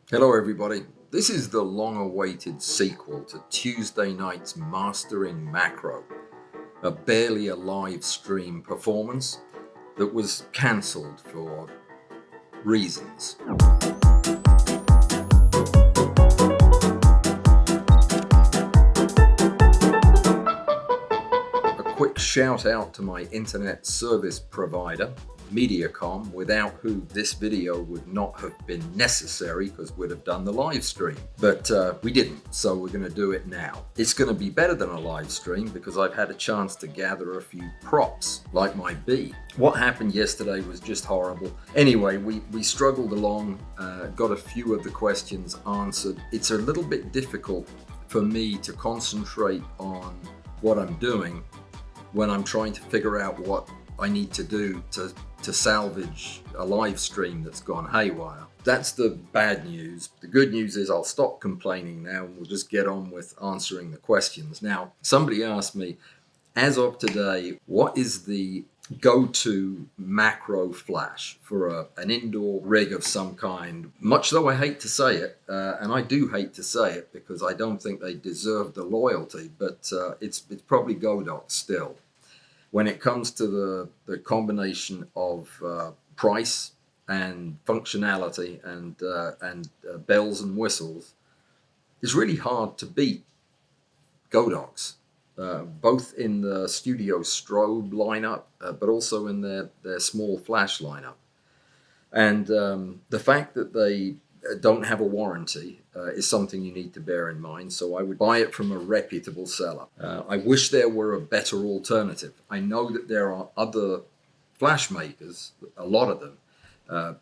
Hello, everybody. This is the long-awaited sequel to Tuesday night's Mastering Macro, a barely a live stream performance that was cancelled for reasons. A quick shout out to my internet service provider, Mediacom, without who this video would not have been necessary because we'd have done the live stream. But we didn't, so we're going to do it now. It's going to be better than a live stream because I've had a chance to gather a few props, like my bee. What happened yesterday was just horrible. Anyway, we struggled along, got a few of the questions answered. It's a little bit difficult for me to concentrate on what I'm doing when I'm trying to figure out what I need to do to salvage a live stream that's gone haywire. That's the bad news. The good news is I'll stop complaining now and we'll just get on with answering the questions. Now, somebody asked me, as of today, what is the go-to macro flash for an indoor rig of some kind? Much though I hate to say it, and I do hate to say it because I don't think they deserve the loyalty, but it's probably Godox still. When it comes to the combination of price and functionality and bells and whistles, it's really hard to beat Godox, both in the studio strobe lineup, but also in their small flash lineup. And the fact that they don't have a warranty is something you need to bear in mind. So I would buy it from a reputable seller. I wish there were a better alternative. I know that there are other flash makers, a lot of them.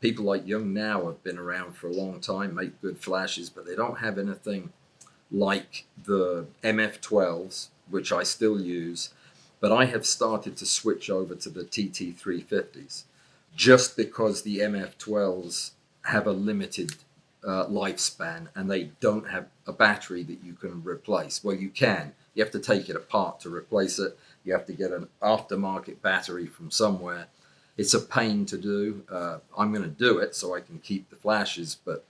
People like Young Now have been around for a long time, make good flashes, but they don't have anything like the MF12s, which I still use. But I have started to switch over to the TT350s just because the MF12s have a limited lifespan and they don't have a battery that you can replace. Well, you can. You have to take it apart to replace it. You have to get an aftermarket battery from somewhere. It's a pain to do. I'm going to do it so I can keep the flashes, but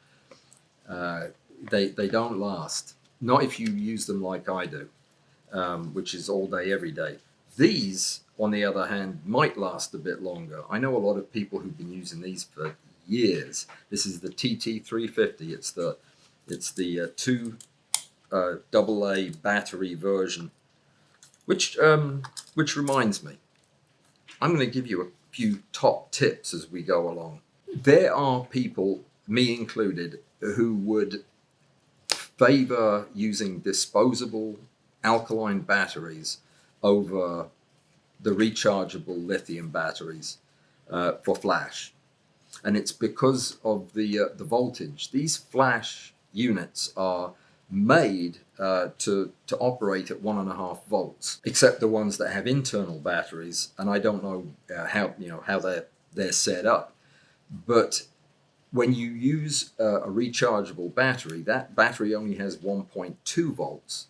they don't last. Not if you use them like I do, which is all day, every day. These, on the other hand, might last a bit longer. I know a lot of people who've been using these for years. This is the TT350. It's the two AA battery version, which reminds me, I'm going to give you a few top tips as we go along. There are people, me included, who would favor using disposable alkaline batteries over the rechargeable lithium batteries for flash. And it's because of the voltage. These flash units are made to operate at 1.5 volts, except the ones that have internal batteries. And I don't know how they're set up, but when you use a rechargeable battery, that battery only has 1.2 volts,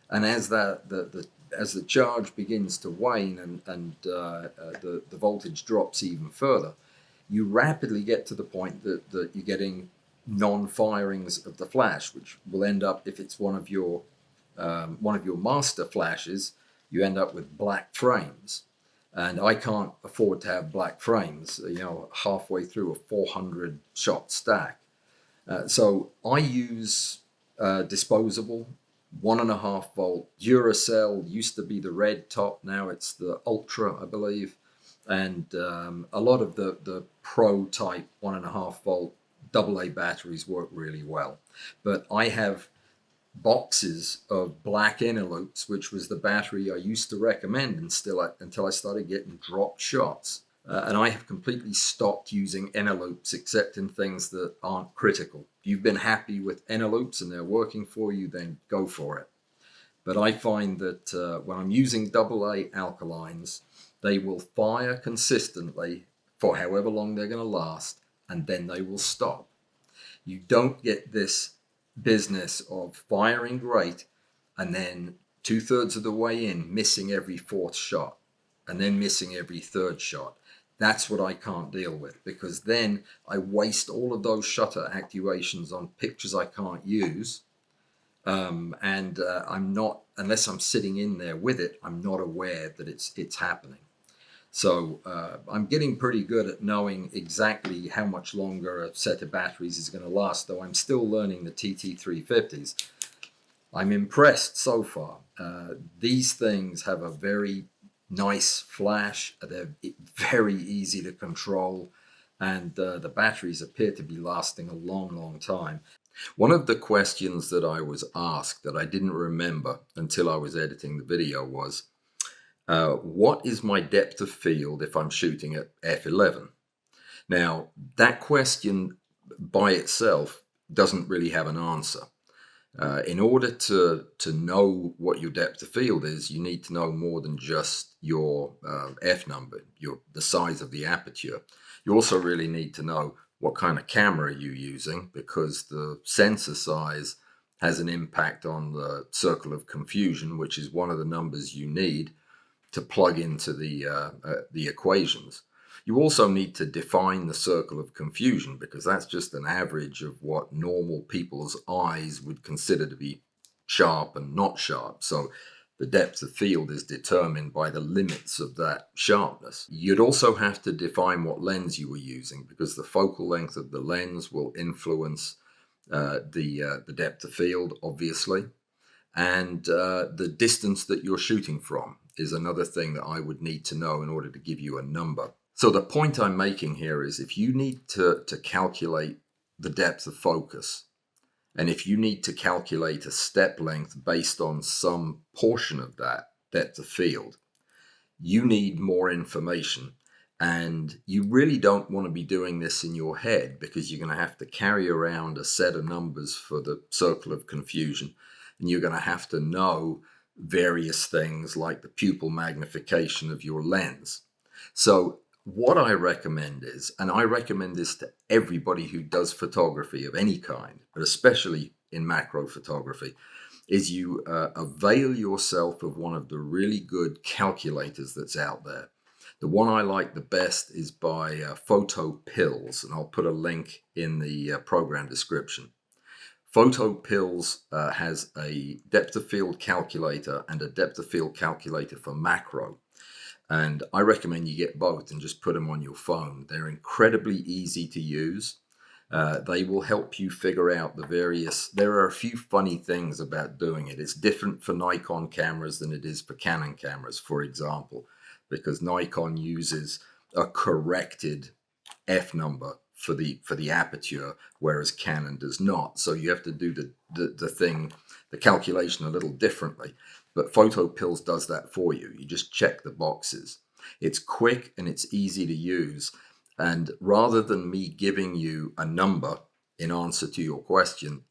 and as as the charge begins to wane and the voltage drops even further, you rapidly get to the point that you're getting non-firings of the flash, which will end up, if it's one of your master flashes, you end up with black frames. And I can't afford to have black frames, halfway through a 400 shot stack. So I use disposable 1.5 volt Duracell. Used to be the red top, now it's the Ultra, I believe. And a lot of the Pro type 1.5 volt AA batteries work really well. But I have boxes of black inner loops, which was the battery I used to recommend until I started getting dropped shots. And I have completely stopped using inner loops except in things that aren't critical. If you've been happy with inner loops and they're working for you, then go for it. But I find that when I'm using AA alkalines, they will fire consistently for however long they're going to last, and then they will stop. You don't get this business of firing great and then 2/3 of the way in missing every fourth shot and then missing every third shot. That's what I can't deal with, because then I waste all of those shutter activations on pictures I can't use. And I'm not, unless I'm sitting in there with it, I'm not aware that it's happening. So I'm getting pretty good at knowing exactly how much longer a set of batteries is going to last, though I'm still learning the TT350s. I'm impressed so far. These things have a very nice flash. They're very easy to control, and the batteries appear to be lasting a long, long time. One of the questions that I was asked that I didn't remember until I was editing the video was, what is my depth of field if I'm shooting at f11? Now, that question by itself doesn't really have an answer. In order to know what your depth of field is, you need to know more than just your f number, the size of the aperture. You also really need to know what kind of camera you're using, because the sensor size has an impact on the circle of confusion, which is one of the numbers you need to plug into the equations. You also need to define the circle of confusion, because that's just an average of what normal people's eyes would consider to be sharp and not sharp. So the depth of field is determined by the limits of that sharpness. You'd also have to define what lens you were using, because the focal length of the lens will influence the depth of field, obviously. And the distance that you're shooting from is another thing that I would need to know in order to give you a number. So the point I'm making here is, if you need to calculate the depth of focus, and if you need to calculate a step length based on some portion of that depth of field, you need more information. And you really don't want to be doing this in your head, because you're going to have to carry around a set of numbers for the circle of confusion. And you're going to have to know various things like the pupil magnification of your lens. So what I recommend is, and I recommend this to everybody who does photography of any kind, but especially in macro photography, is you avail yourself of one of the really good calculators that's out there. The one I like the best is by Photo Pills, and I'll put a link in the program description. Photo Pills has a depth of field calculator and a depth of field calculator for macro. And I recommend you get both and just put them on your phone. They're incredibly easy to use. They will help you figure out the various. There are a few funny things about doing it. It's different for Nikon cameras than it is for Canon cameras, for example, because Nikon uses a corrected f number for the aperture, whereas Canon does not. So you have to do the calculation a little differently. But Photo Pills does that for you. You just check the boxes. It's quick and it's easy to use. And rather than me giving you a number in answer to your question,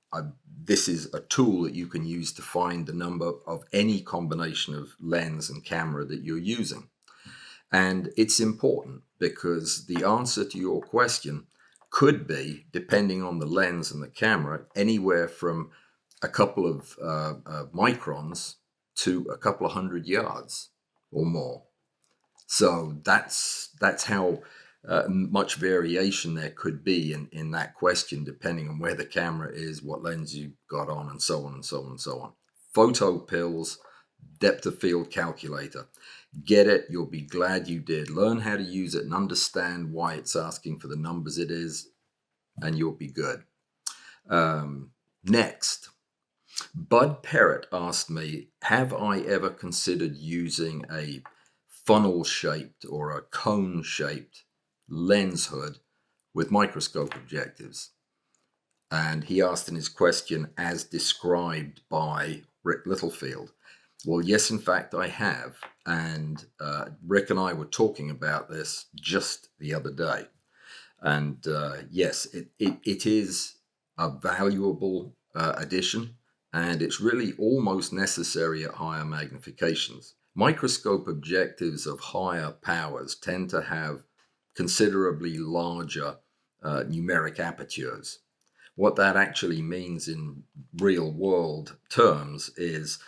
this is a tool that you can use to find the number of any combination of lens and camera that you're using. And it's important, because the answer to your question could be, depending on the lens and the camera, anywhere from a couple of microns to a couple of 100 yards or more. So that's how much variation there could be in that question, depending on where the camera is, what lens you've got on, and so on and so on and so on. Photo Pills, depth of field calculator. Get it. You'll be glad you did. Learn how to use it and understand why it's asking for the numbers it is, and you'll be good. Next, Bud Parrott asked me, have I ever considered using a funnel-shaped or a cone-shaped lens hood with microscope objectives? And he asked in his question, as described by Rick Littlefield. Well, yes, in fact, I have. And Rick and I were talking about this just the other day. And yes, it is a valuable addition, and it's really almost necessary at higher magnifications. Microscope objectives of higher powers tend to have considerably larger numeric apertures. What that actually means in real world terms is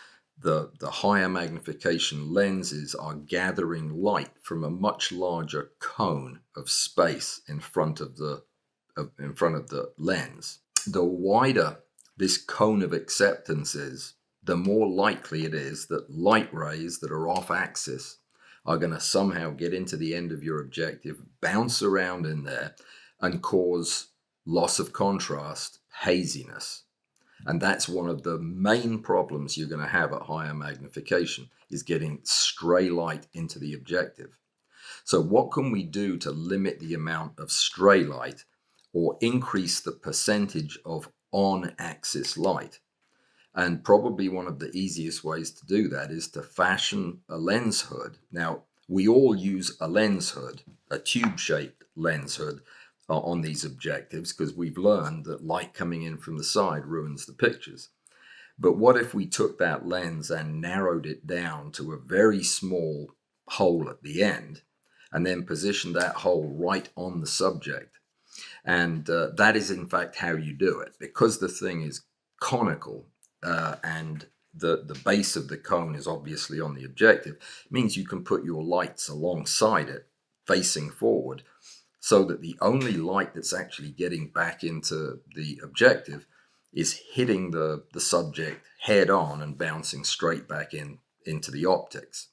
the higher magnification lenses are gathering light from a much larger cone. of space in front of the lens. The wider this cone of acceptance is, the more likely it is that light rays that are off axis are going to somehow get into the end of your objective, bounce around in there, and cause loss of contrast, haziness. And that's one of the main problems you're going to have at higher magnification, is getting stray light into the objective. So what can we do to limit the amount of stray light or increase the percentage of on-axis light? And probably one of the easiest ways to do that is to fashion a lens hood. Now, we all use a lens hood, a tube-shaped lens hood, on these objectives, because we've learned that light coming in from the side ruins the pictures. But what if we took that lens and narrowed it down to a very small hole at the end, and then positioned that hole right on the subject? And that is in fact how you do it. Because the thing is conical, and the base of the cone is obviously on the objective, it means you can put your lights alongside it, facing forward, so that the only light that's actually getting back into the objective is hitting the subject head on and bouncing straight back into the optics.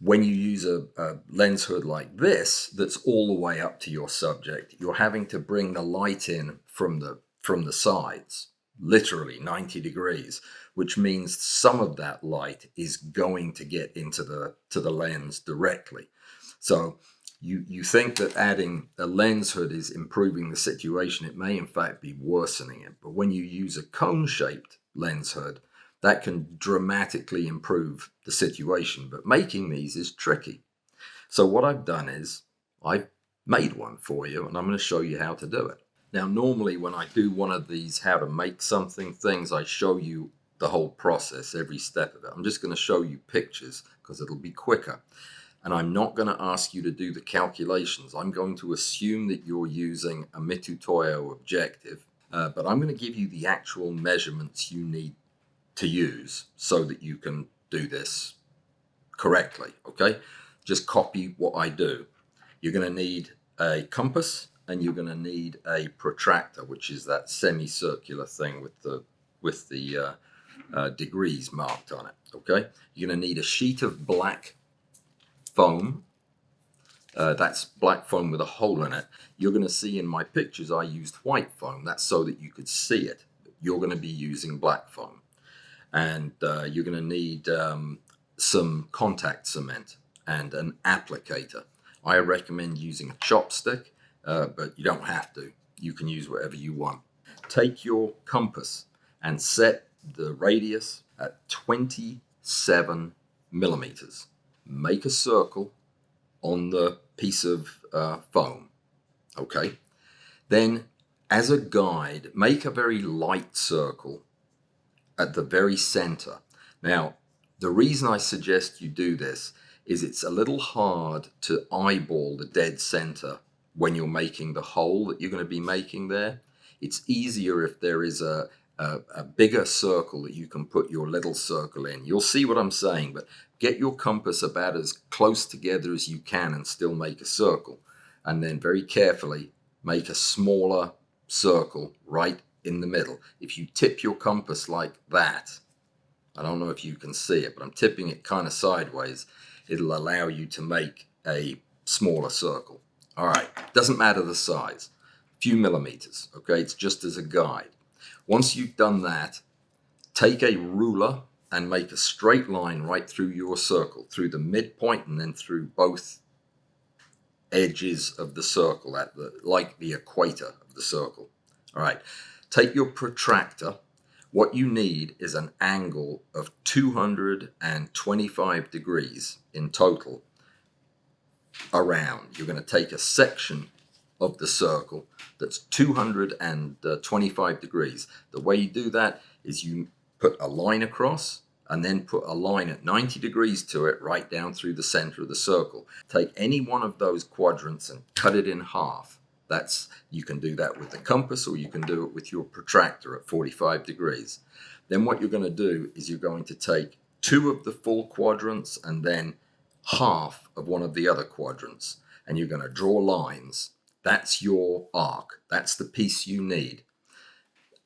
When you use a lens hood like this, that's all the way up to your subject, you're having to bring the light in from the sides, literally 90 degrees, which means some of that light is going to get into the lens directly. So you think that adding a lens hood is improving the situation. It may in fact be worsening it. But when you use a cone-shaped lens hood, that can dramatically improve the situation. But making these is tricky. So what I've done is I've made one for you, and I'm going to show you how to do it. Now, normally when I do one of these how to make something things, I show you the whole process, every step of it. I'm just going to show you pictures because it'll be quicker. And I'm not going to ask you to do the calculations. I'm going to assume that you're using a Mitutoyo objective, but I'm going to give you the actual measurements you need to use so that you can do this correctly, okay? Just copy what I do. You're going to need a compass, and you're going to need a protractor, which is that semicircular thing with the degrees marked on it, okay? You're going to need a sheet of black foam. That's black foam with a hole in it. You're going to see in my pictures I used white foam. That's so that you could see it. You're going to be using black foam. And you're going to need some contact cement and an applicator. I recommend using a chopstick, but you don't have to. You can use whatever you want. Take your compass and set the radius at 27 millimeters. Make a circle on the piece of foam, okay? Then, as a guide, make a very light circle at the very center. Now, the reason I suggest you do this is it's a little hard to eyeball the dead center when you're making the hole that you're going to be making there. It's easier if there is a bigger circle that you can put your little circle in. You'll see what I'm saying, but get your compass about as close together as you can and still make a circle. And then very carefully make a smaller circle right in the middle. If you tip your compass like that, I don't know if you can see it, but I'm tipping it kind of sideways. It'll allow you to make a smaller circle. All right, doesn't matter the size, a few millimeters, okay? It's just as a guide. Once you've done that, take a ruler and make a straight line right through your circle, through the midpoint and then through both edges of the circle, like the equator of the circle. All right, take your protractor. What you need is an angle of 225 degrees in total around. You're going to take a section of the circle that's 225 degrees. The way you do that is you put a line across and then put a line at 90 degrees to it right down through the center of the circle. Take any one of those quadrants and cut it in half. You can do that with the compass, or you can do it with your protractor at 45 degrees. Then what you're going to do is you're going to take two of the full quadrants and then half of one of the other quadrants. and you're going to draw lines. That's your arc. That's the piece you need.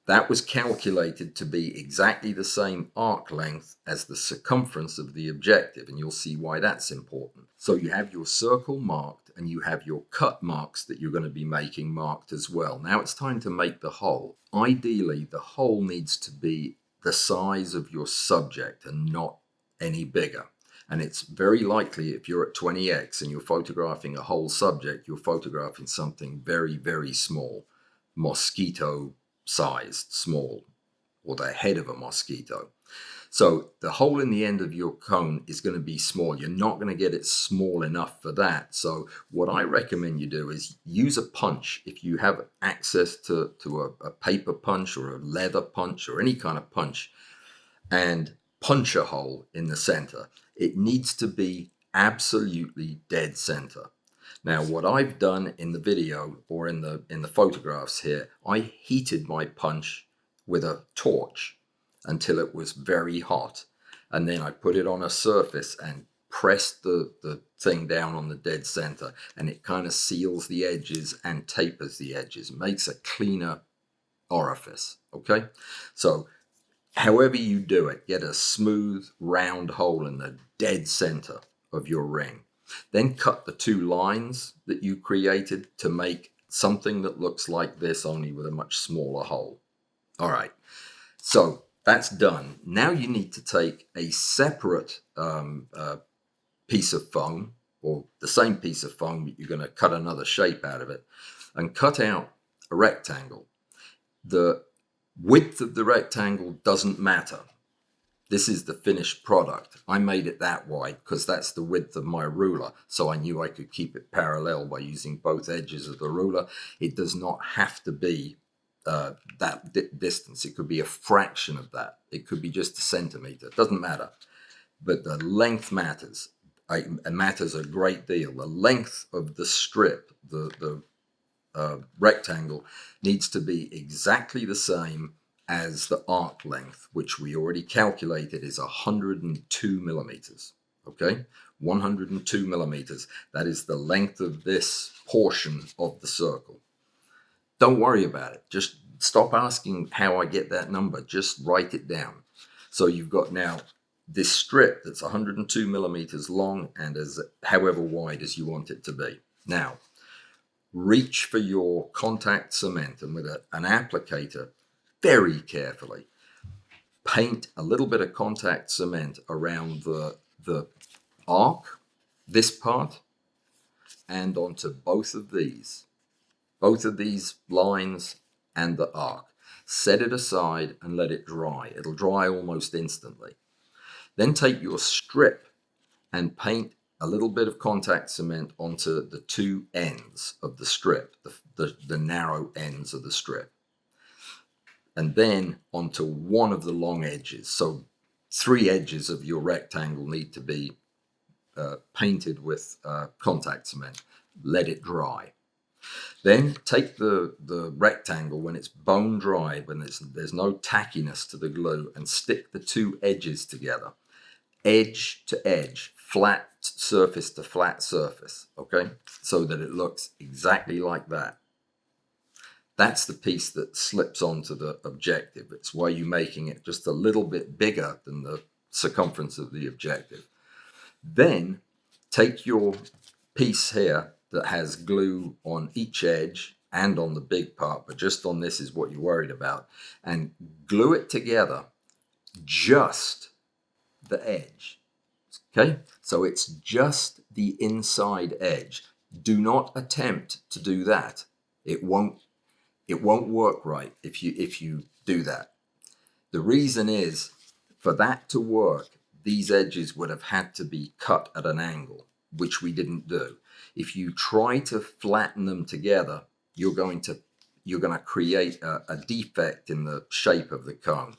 That was calculated to be exactly the same arc length as the circumference of the objective, and you'll see why that's important. So you have your circle marked, and you have your cut marks that you're going to be making marked as well. Now it's time to make the hole. Ideally, the hole needs to be the size of your subject and not any bigger. And it's very likely if you're at 20x and you're photographing a whole subject, you're photographing something very, very small, mosquito sized, small, or the head of a mosquito. So the hole in the end of your cone is going to be small. You're not going to get it small enough for that. So what I recommend you do is use a punch. If you have access to a paper punch or a leather punch or any kind of punch, and punch a hole in the center. It needs to be absolutely dead center. Now, what I've done in the video or in the photographs here, I heated my punch with a torch until it was very hot. And then I put it on a surface and pressed the thing down on the dead center, and it kind of seals the edges and tapers the edges, makes a cleaner orifice, okay? So however you do it, get a smooth round hole in the dead center of your ring. Then cut the two lines that you created to make something that looks like this, only with a much smaller hole. All right, so that's done. Now you need to take a separate piece of foam, or the same piece of foam, but you're going to cut another shape out of it, and cut out a rectangle. The width of the rectangle doesn't matter. This is the finished product. I made it that wide because that's the width of my ruler, so I knew I could keep it parallel by using both edges of the ruler. It does not have to be that distance. It could be a fraction of that. It could be just a centimeter. It doesn't matter. But the length matters. It matters a great deal. The length of the strip, the rectangle, needs to be exactly the same as the arc length, which we already calculated is 102 millimeters. Okay, 102 millimeters. That is the length of this portion of the circle. Don't worry about it. Just stop asking how I get that number. Just write it down. So you've got now this strip that's 102 millimeters long and as however wide as you want it to be. Now, reach for your contact cement, and with an applicator, very carefully paint a little bit of contact cement around the arc, this part, and onto both of these lines and the arc. Set it aside and let it dry. It'll dry almost instantly. Then take your strip and paint a little bit of contact cement onto the two ends of the strip, the narrow ends of the strip, and then onto one of the long edges. So 3 edges of your rectangle need to be painted with contact cement. Let it dry. Then take the rectangle when it's bone dry, when there's no tackiness to the glue, and stick the 2 edges together, edge to edge, flat surface to flat surface, okay? So that it looks exactly like that. That's the piece that slips onto the objective. It's why you're making it just a little bit bigger than the circumference of the objective. Then take your piece here that has glue on each edge and on the big part, but just on this is what you're worried about, and glue it together just the edge. Okay, so it's just the inside edge. Do not attempt to do that. It won't work right if you do that. The reason is, for that to work, these edges would have had to be cut at an angle, which we didn't do. If you try to flatten them together, you're going to create a defect in the shape of the cone.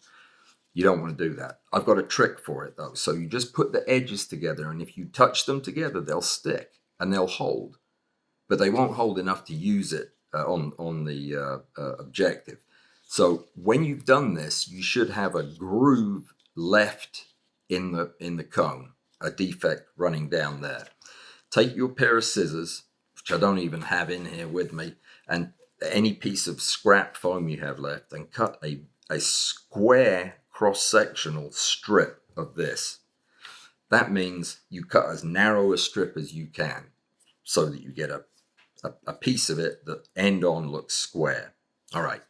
You don't want to do that. I've got a trick for it though. So you just put the edges together, and if you touch them together, they'll stick and they'll hold, but they won't hold enough to use it on the objective. So when you've done this, you should have a groove left in the cone, a defect running down there. Take your pair of scissors, which I don't even have in here with me, and any piece of scrap foam you have left, and cut a square cross-sectional strip of this. That means you cut as narrow a strip as you can so that you get a piece of it that end on looks square. All right.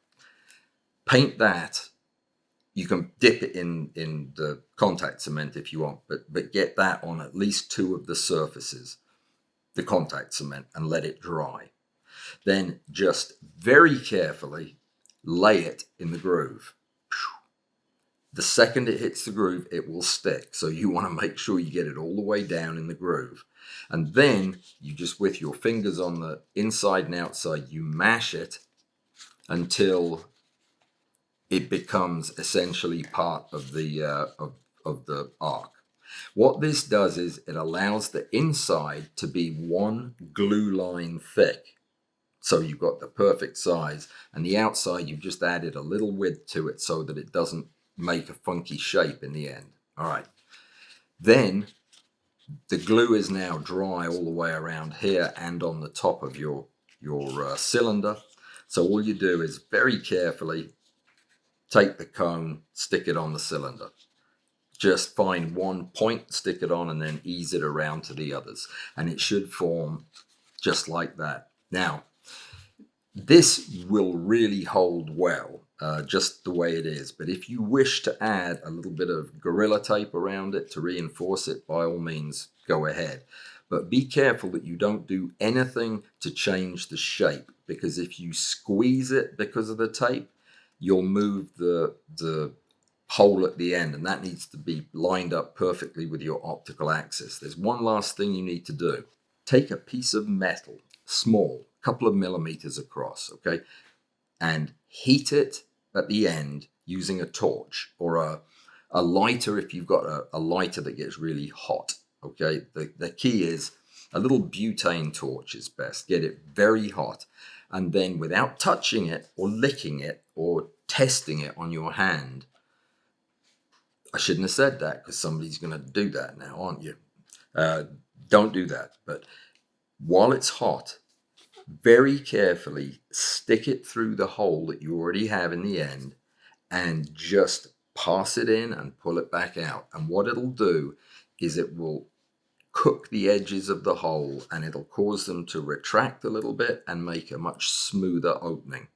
Paint that. You can dip it in the contact cement if you want, but get that on at least 2 of the surfaces, the contact cement, and let it dry. Then just very carefully lay it in the groove. The second it hits the groove, it will stick. So you want to make sure you get it all the way down in the groove. And then you just, with your fingers on the inside and outside, you mash it until it becomes essentially part of the arc. What this does is it allows the inside to be one glue line thick. So you've got the perfect size, and the outside you've just added a little width to it so that it doesn't make a funky shape in the end. All right. Then the glue is now dry all the way around here and on the top of your cylinder. So all you do is very carefully take the cone, stick it on the cylinder. Just find one point, stick it on, and then ease it around to the others. And it should form just like that. Now, this will really hold well, just the way it is. But if you wish to add a little bit of Gorilla Tape around it to reinforce it, by all means, go ahead. But be careful that you don't do anything to change the shape, because if you squeeze it because of the tape, you'll move the hole at the end, and that needs to be lined up perfectly with your optical axis. There's one last thing you need to do. Take a piece of metal, small, couple of millimeters across, okay, and heat it at the end using a torch or a lighter if you've got a lighter that gets really hot, okay. The key is a little butane torch is best. Get it very hot, and then without touching it or licking it or testing it on your hand. I shouldn't have said that because somebody's going to do that now, aren't you? Don't do that. But while it's hot, very carefully stick it through the hole that you already have in the end and just pass it in and pull it back out. And what it'll do is it will cook the edges of the hole, and it'll cause them to retract a little bit and make a much smoother opening.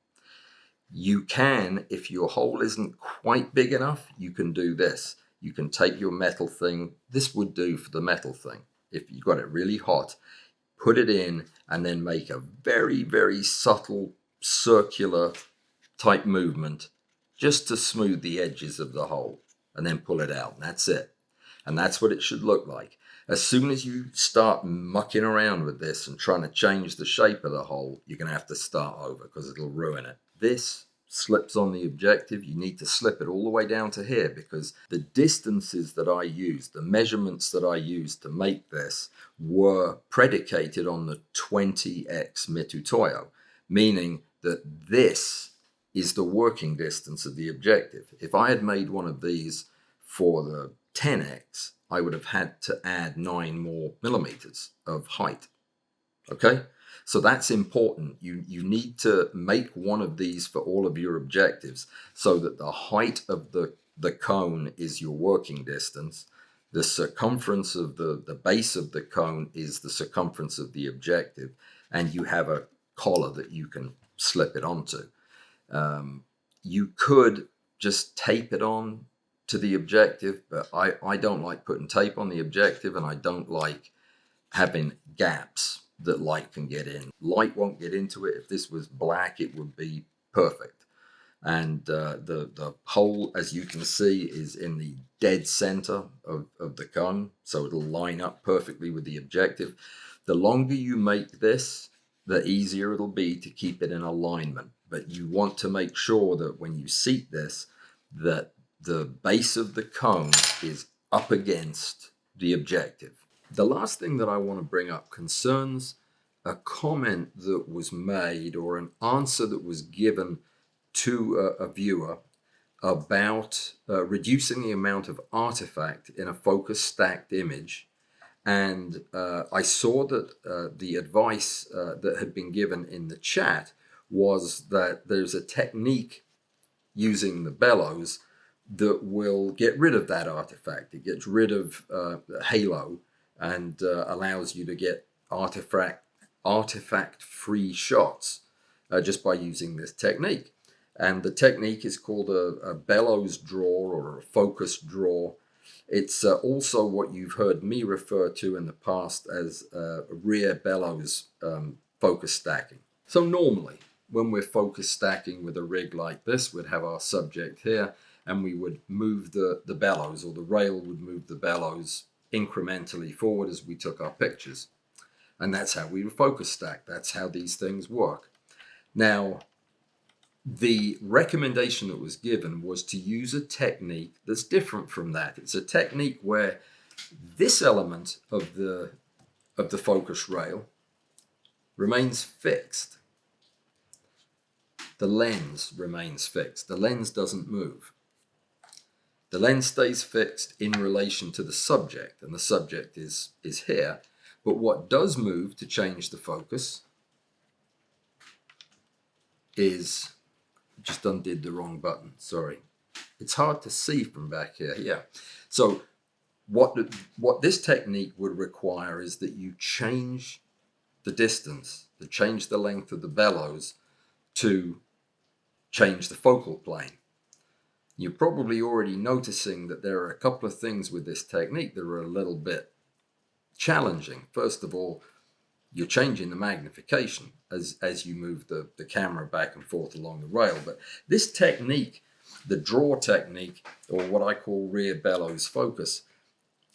You can, if your hole isn't quite big enough, you can do this. You can take your metal thing. This would do for the metal thing. If you got it really hot, put it in and then make a very, very subtle circular type movement just to smooth the edges of the hole, and then pull it out. And that's it. And that's what it should look like. As soon as you start mucking around with this and trying to change the shape of the hole, you're going to have to start over because it'll ruin it. This slips on the objective. You need to slip it all the way down to here, because the distances that I used, the measurements that I used to make this were predicated on the 20x mitutoyo, meaning that this is the working distance of the objective. If I had made one of these for the 10x, I would have had to add 9 more millimeters of height. Okay? So that's important. You need to make one of these for all of your objectives so that the height of the cone is your working distance. The circumference of the base of the cone is the circumference of the objective, and you have a collar that you can slip it onto. You could just tape it on to the objective, but I don't like putting tape on the objective, and I don't like having gaps that light can get in. Light won't get into it. If this was black, it would be perfect. And the hole, as you can see, is in the dead center of the cone, so it'll line up perfectly with the objective. The longer you make this, the easier it'll be to keep it in alignment. But you want to make sure that when you seat this, that the base of the cone is up against the objective. The last thing that I want to bring up concerns a comment that was made, or an answer that was given to a viewer about reducing the amount of artifact in a focus stacked image And I saw that the advice that had been given in the chat was that there's a technique using the bellows that will get rid of that artifact. It gets rid of halo and allows you to get artifact-free shots just by using this technique. And the technique is called a bellows draw or a focus draw. It's also what you've heard me refer to in the past as rear bellows focus stacking. So normally, when we're focus stacking with a rig like this, we'd have our subject here, and we would move the bellows, or the rail would move the bellows incrementally forward as we took our pictures. And that's how we focus stack. That's how these things work. Now, the recommendation that was given was to use a technique that's different from that. It's a technique where this element of the focus rail remains fixed. The lens remains fixed. The lens doesn't move. The lens stays fixed in relation to the subject, and the subject is here. But what does move to change the focus is, just undid the wrong button, sorry. It's hard to see from back here, yeah. So what this technique would require is that you change the distance, to change the length of the bellows to change the focal plane. You're probably already noticing that there are a couple of things with this technique that are a little bit challenging. First of all, you're changing the magnification as you move the camera back and forth along the rail. But this technique, the draw technique, or what I call rear bellows focus,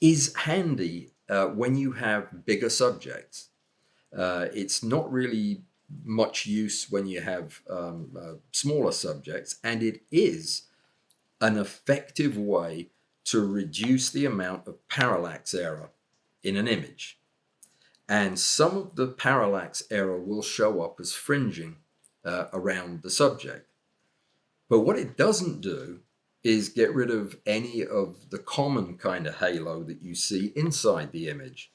is handy when you have bigger subjects. It's not really much use when you have smaller subjects, and it is an effective way to reduce the amount of parallax error in an image. And some of the parallax error will show up as fringing around the subject. But what it doesn't do is get rid of any of the common kind of halo that you see inside the image.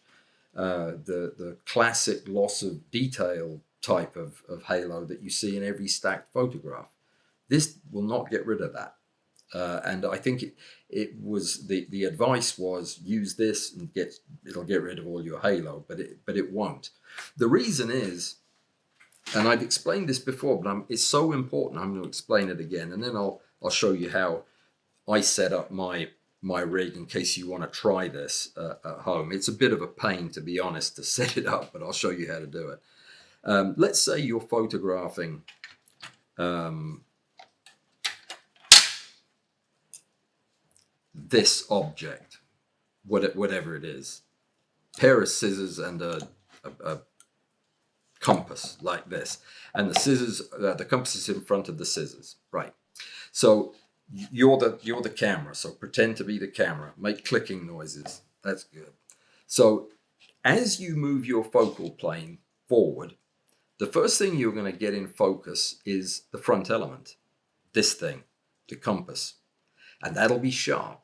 The classic loss of detail type of halo that you see in every stacked photograph. This will not get rid of that. And I think it was the advice was use this and it'll get rid of all your halo, but it won't. The reason is, and I've explained this before, but it's so important I'm going to explain it again, and then I'll show you how I set up my rig in case you want to try this at home. It's a bit of a pain, to be honest, to set it up, but I'll show you how to do it. Let's say you're photographing this object, whatever it is, pair of scissors and a compass like this, and the scissors, the compass is in front of the scissors, right? So you're the camera. So pretend to be the camera. Make clicking noises. That's good. So as you move your focal plane forward, the first thing you're going to get in focus is the front element, this thing, the compass, and that'll be sharp.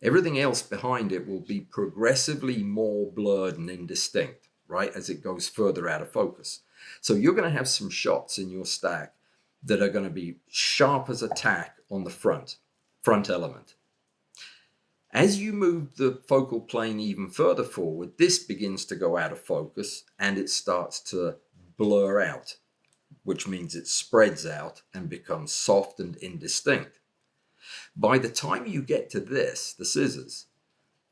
Everything else behind it will be progressively more blurred and indistinct, right, as it goes further out of focus. So you're going to have some shots in your stack that are going to be sharp as a tack on the front element. As you move the focal plane even further forward, this begins to go out of focus and it starts to blur out, which means it spreads out and becomes soft and indistinct. By the time you get to this, the scissors,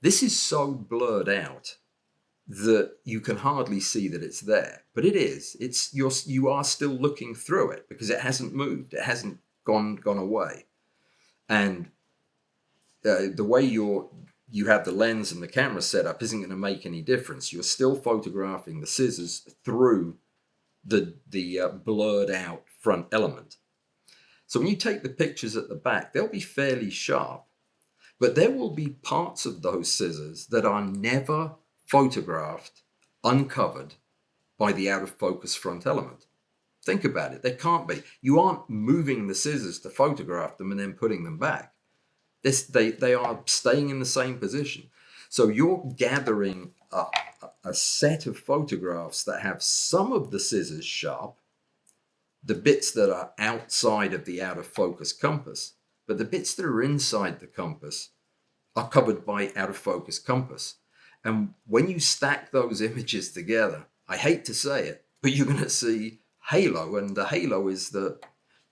this is so blurred out that you can hardly see that it's there, but it is. You are still looking through it because it hasn't moved. It hasn't gone away. And the way you have the lens and the camera set up isn't going to make any difference. You're still photographing the scissors through the blurred out front element. So when you take the pictures at the back, they'll be fairly sharp, but there will be parts of those scissors that are never photographed uncovered by the out of focus front element. Think about it. They can't be. You aren't moving the scissors to photograph them and then putting them back. They are staying in the same position. So you're gathering a set of photographs that have some of the scissors sharp, the bits that are outside of the out of focus compass, but the bits that are inside the compass are covered by out of focus compass. And when you stack those images together, I hate to say it, but you're going to see halo, and the halo is the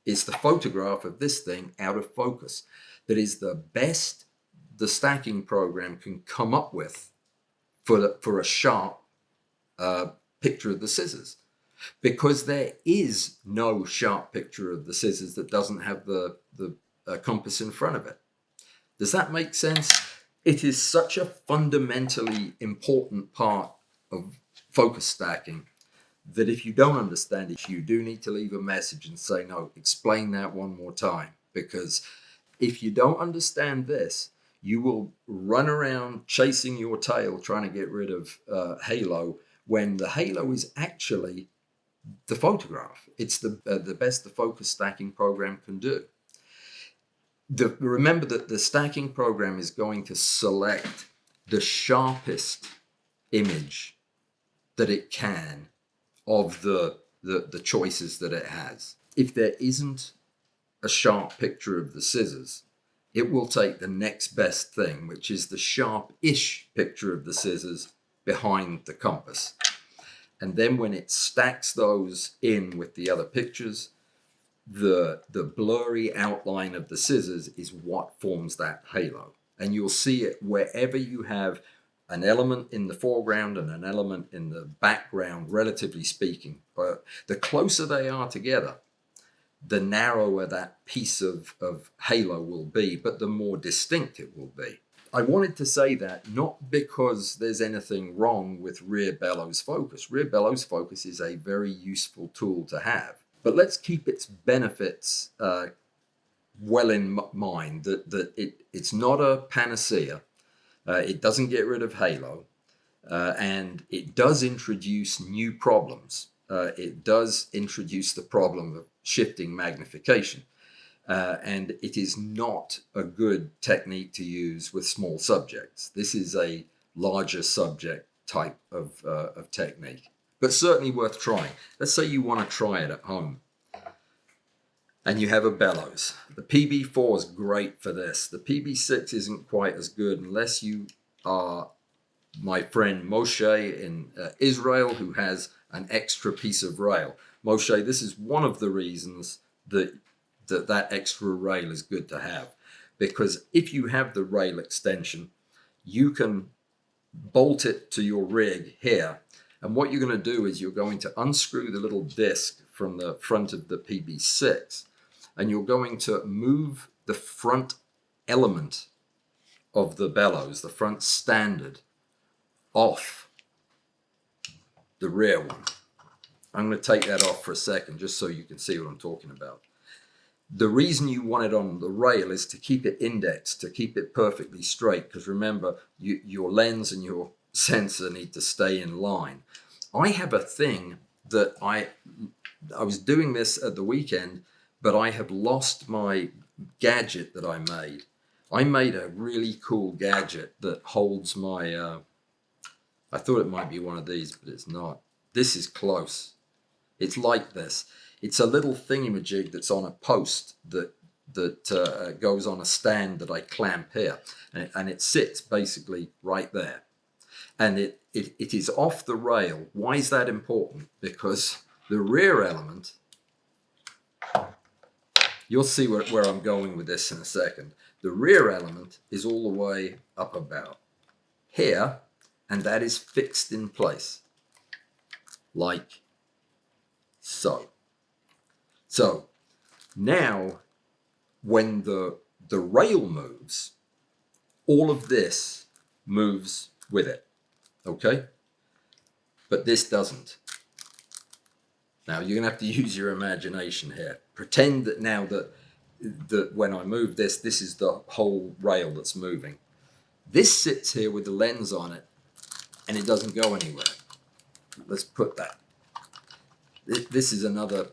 photograph of this thing out of focus. That is the best the stacking program can come up with for a sharp picture of the scissors, because there is no sharp picture of the scissors that doesn't have the compass in front of it. Does that make sense? It is such a fundamentally important part of focus stacking that if you don't understand it, you do need to leave a message and say, no, explain that one more time. Because if you don't understand this, you will run around chasing your tail trying to get rid of halo, when the halo is actually the photograph. It's the best the focus stacking program can do. Remember that the stacking program is going to select the sharpest image that it can of the choices that it has. If there isn't a sharp picture of the scissors, it will take the next best thing, which is the sharp-ish picture of the scissors behind the compass. And then when it stacks those in with the other pictures, the blurry outline of the scissors is what forms that halo. And you'll see it wherever you have an element in the foreground and an element in the background, relatively speaking. But the closer they are together, the narrower that piece of halo will be, but the more distinct it will be. I wanted to say that not because there's anything wrong with rear bellows focus. Rear bellows focus is a very useful tool to have. But let's keep its benefits well in mind, that it's not a panacea. It doesn't get rid of halo, and it does introduce new problems. It does introduce the problem of shifting magnification, and it is not a good technique to use with small subjects. This is a larger subject type of technique, but certainly worth trying. Let's say you want to try it at home, and you have a bellows. The PB4 is great for this. The PB6 isn't quite as good unless you are my friend Moshe in Israel, who has an extra piece of rail. Moshe, this is one of the reasons that extra rail is good to have, because if you have the rail extension, you can bolt it to your rig here, and what you're going to do is you're going to unscrew the little disc from the front of the PB6, and you're going to move the front element of the bellows, the front standard, off the rear one. I'm going to take that off for a second just so you can see what I'm talking about. The reason you want it on the rail is to keep it indexed, to keep it perfectly straight, because remember, your lens and your sensor need to stay in line. I have a thing that I was doing this at the weekend, but I have lost my gadget that I made. I made a really cool gadget that holds my, I thought it might be one of these, but it's not. This is close. It's like this. It's a little thingamajig that's on a post that goes on a stand that I clamp here. And it sits basically right there. And it is off the rail. Why is that important? Because the rear element, you'll see where I'm going with this in a second. The rear element is all the way up about here, and that is fixed in place, like so. So now when the rail moves, all of this moves with it, okay? But this doesn't. Now you're gonna have to use your imagination here. Pretend that now that when I move this, this is the whole rail that's moving. This sits here with the lens on it, and it doesn't go anywhere. Let's put that. This is another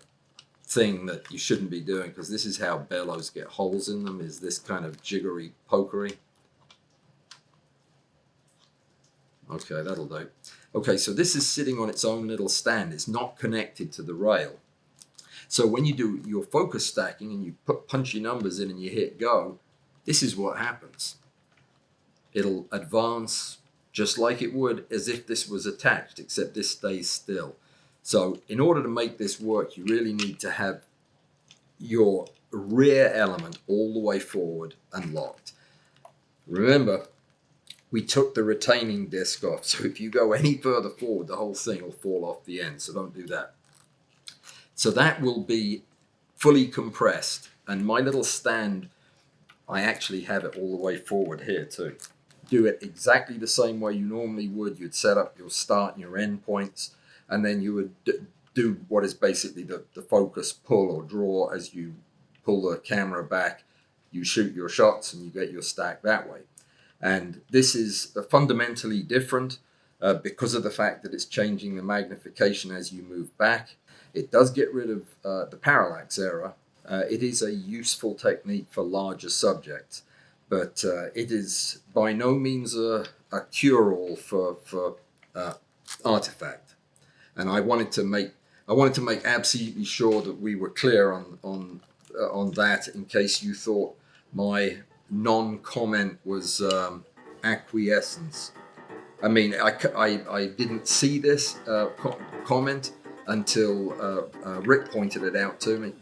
thing that you shouldn't be doing, because this is how bellows get holes in them, is this kind of jiggery pokery. Okay, that'll do. Okay, so this is sitting on its own little stand. It's not connected to the rail. So when you do your focus stacking and you punch your numbers in and you hit go, this is what happens. It'll advance just like it would as if this was attached, except this stays still. So in order to make this work, you really need to have your rear element all the way forward and locked. Remember, we took the retaining disc off, so if you go any further forward, the whole thing will fall off the end, so don't do that. So that will be fully compressed, and my little stand, I actually have it all the way forward here too. Do it exactly the same way you normally would. You'd set up your start and your end points, and then you would do what is basically the focus pull or draw. As you pull the camera back, you shoot your shots and you get your stack that way. And this is fundamentally different because of the fact that it's changing the magnification as you move back. It does get rid of the parallax error. It is a useful technique for larger subjects, but it is by no means a cure-all for artifact. And I wanted to make absolutely sure that we were clear on that, in case you thought my non-comment was acquiescence. I mean, I didn't see this comment until Rick pointed it out to me,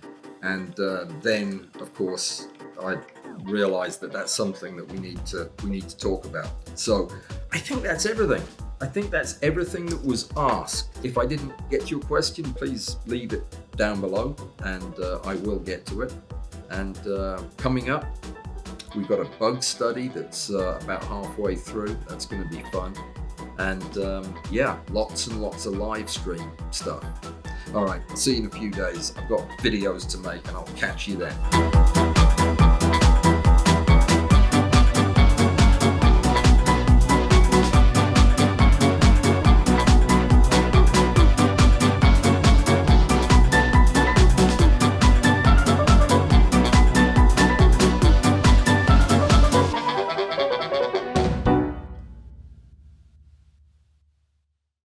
and then of course I realized that that's something that we need to talk about. So I think that's everything. I think that's everything that was asked. If I didn't get your question, please leave it down below, and I will get to it. And coming up, we've got a bug study that's about halfway through. That's going to be fun. And yeah, lots and lots of live stream stuff. All right, see you in a few days. I've got videos to make, and I'll catch you then.